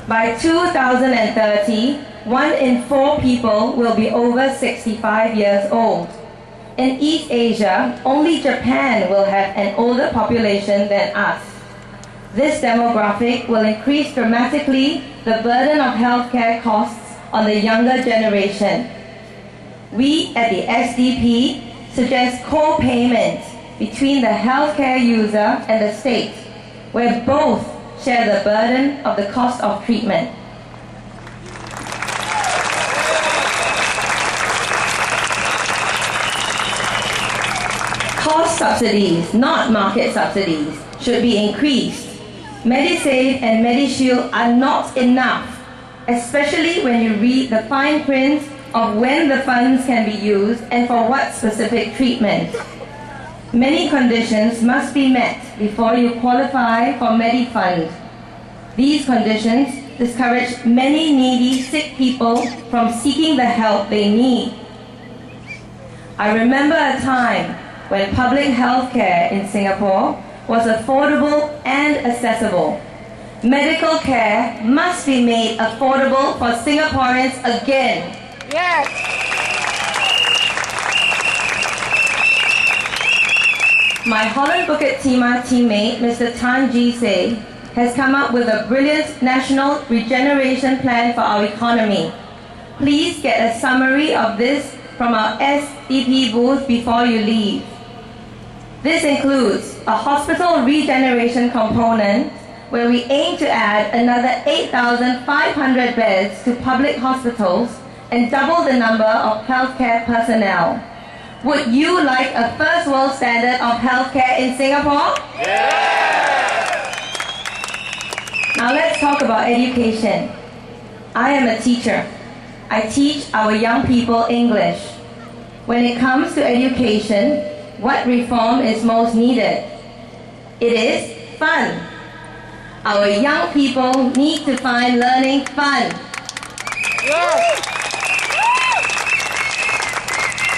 By 2030, 1 in 4 people will be over 65 years old. In East Asia, only Japan will have an older population than us. This demographic will increase dramatically the burden of healthcare costs on the younger generation. We at the SDP suggest co-payment between the healthcare user and the state, where both share the burden of the cost of treatment. Cost subsidies, not market subsidies, should be increased. Medisave and Medishield are not enough, especially when you read the fine print of when the funds can be used and for what specific treatment. Many conditions must be met before you qualify for MediFund. These conditions discourage many needy sick people from seeking the help they need. I remember a time when public health care in Singapore was affordable and accessible. Medical care must be made affordable for Singaporeans again. Yes! My Holland-Bukit Timah teammate, Mr. Tan Jee has come up with a brilliant national regeneration plan for our economy. Please get a summary of this from our SDP booth before you leave. This includes a hospital regeneration component where we aim to add another 8,500 beds to public hospitals and double the number of healthcare personnel. Would you like a first world standard of healthcare in Singapore? Yeah! Now let's talk about education. I am a teacher. I teach our young people English. When it comes to education, what reform is most needed? It is fun. Our young people need to find learning fun. Yes!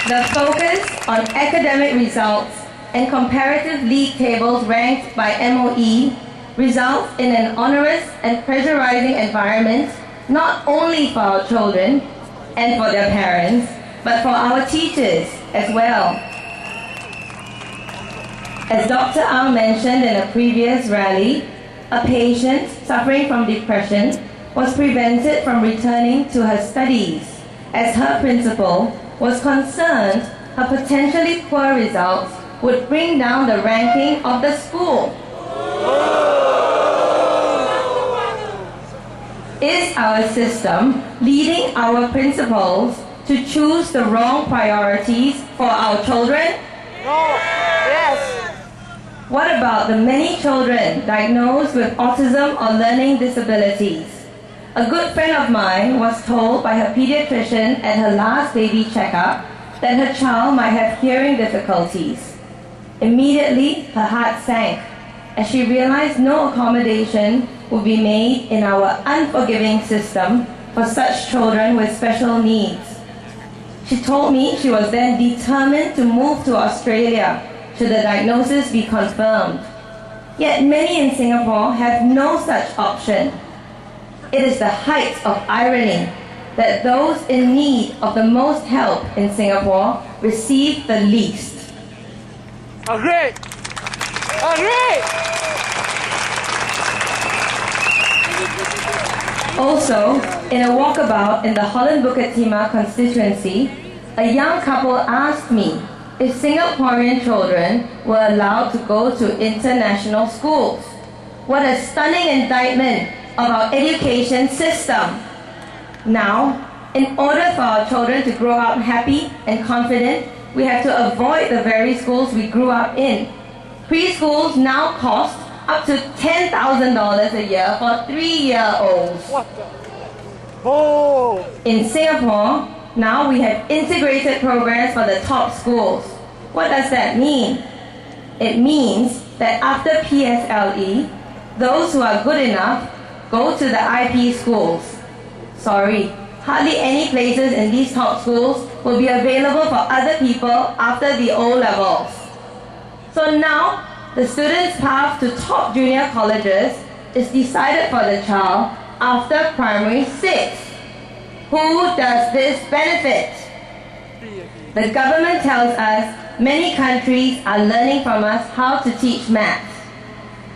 The focus on academic results and comparative league tables ranked by MOE results in an onerous and pressurizing environment not only for our children and for their parents, but for our teachers as well. As Dr. Ang mentioned in a previous rally, a patient suffering from depression was prevented from returning to her studies as her principal was concerned her potentially poor results would bring down the ranking of the school. Is our system leading our principals to choose the wrong priorities for our children? No! Yes! What about the many children diagnosed with autism or learning disabilities? A good friend of mine was told by her pediatrician at her last baby checkup that her child might have hearing difficulties. Immediately, her heart sank as she realized no accommodation would be made in our unforgiving system for such children with special needs. She told me she was then determined to move to Australia should the diagnosis be confirmed. Yet many in Singapore have no such option. It is the height of irony that those in need of the most help in Singapore receive the least. Agree! Agree! Also, in a walkabout in the Holland-Bukit Timah constituency, a young couple asked me if Singaporean children were allowed to go to international schools. What a stunning indictment of our education system. Now, in order for our children to grow up happy and confident, we have to avoid the very schools we grew up in. Preschools now cost up to $10,000 a year for 3-year-olds. What the? Oh! In Singapore, now we have integrated programs for the top schools. What does that mean? It means that after PSLE, those who are good enough go to the IP schools. Sorry, hardly any places in these top schools will be available for other people after the O-levels. So now, the student's path to top junior colleges is decided for the child after primary 6. Who does this benefit? The government tells us many countries are learning from us how to teach maths.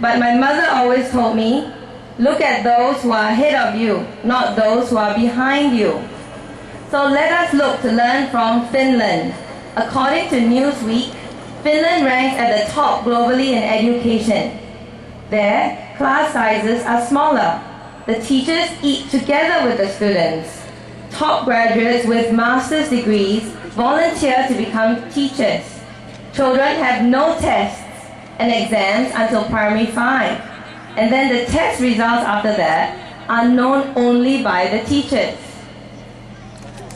But my mother always told me, look at those who are ahead of you, not those who are behind you. So let us look to learn from Finland. According to Newsweek, Finland ranks at the top globally in education. There, class sizes are smaller. The teachers eat together with the students. Top graduates with master's degrees volunteer to become teachers. Children have no tests and exams until primary 5. And then the test results after that are known only by the teachers.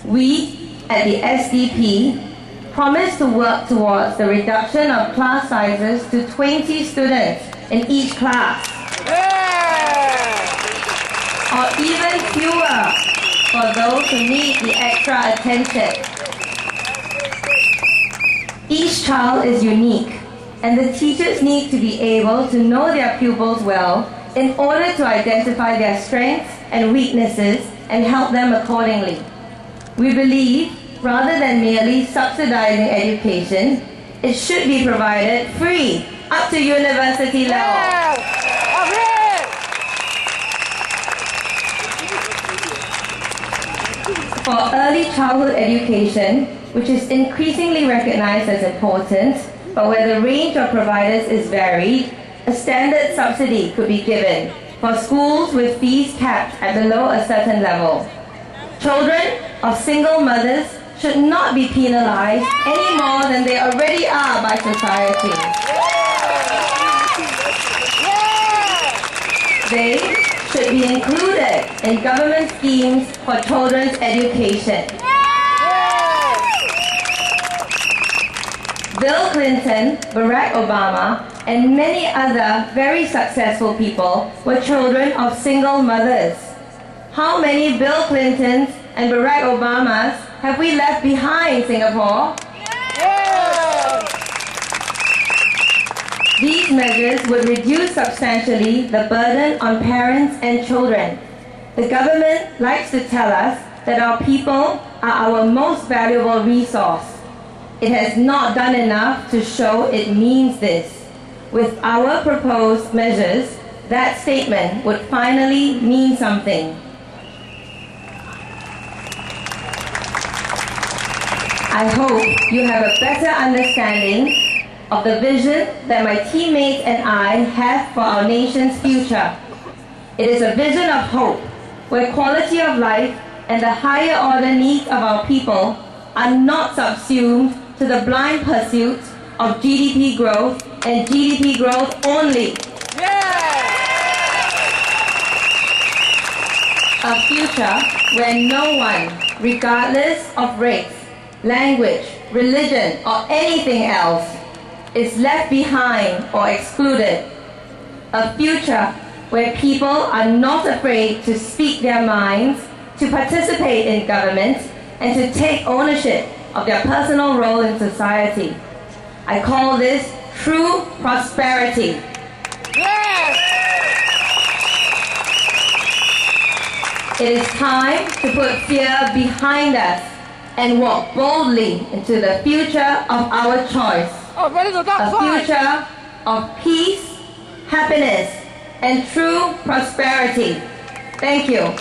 We at the SDP promise to work towards the reduction of class sizes to 20 students in each class. Or even fewer for those who need the extra attention. Each child is unique, and the teachers need to be able to know their pupils well in order to identify their strengths and weaknesses and help them accordingly. We believe, rather than merely subsidizing education, it should be provided free up to university level. For early childhood education, which is increasingly recognized as important, but where the range of providers is varied, a standard subsidy could be given for schools with fees capped at below a certain level. Children of single mothers should not be penalized any more than they already are by society. They should be included in government schemes for children's education. Bill Clinton, Barack Obama, and many other very successful people were children of single mothers. How many Bill Clintons and Barack Obamas have we left behind, Singapore? These measures would reduce substantially the burden on parents and children. The government likes to tell us that our people are our most valuable resource. It has not done enough to show it means this. With our proposed measures, that statement would finally mean something. I hope you have a better understanding of the vision that my teammates and I have for our nation's future. It is a vision of hope, where quality of life and the higher order needs of our people are not subsumed to the blind pursuit of GDP growth and GDP growth only. A future where no one, regardless of race, language, religion, or anything else, is left behind or excluded. A future where people are not afraid to speak their minds, to participate in government, and to take ownership of their personal role in society. I call this true prosperity. It is time to put fear behind us and walk boldly into the future of our choice. A future of peace, happiness, and true prosperity. Thank you.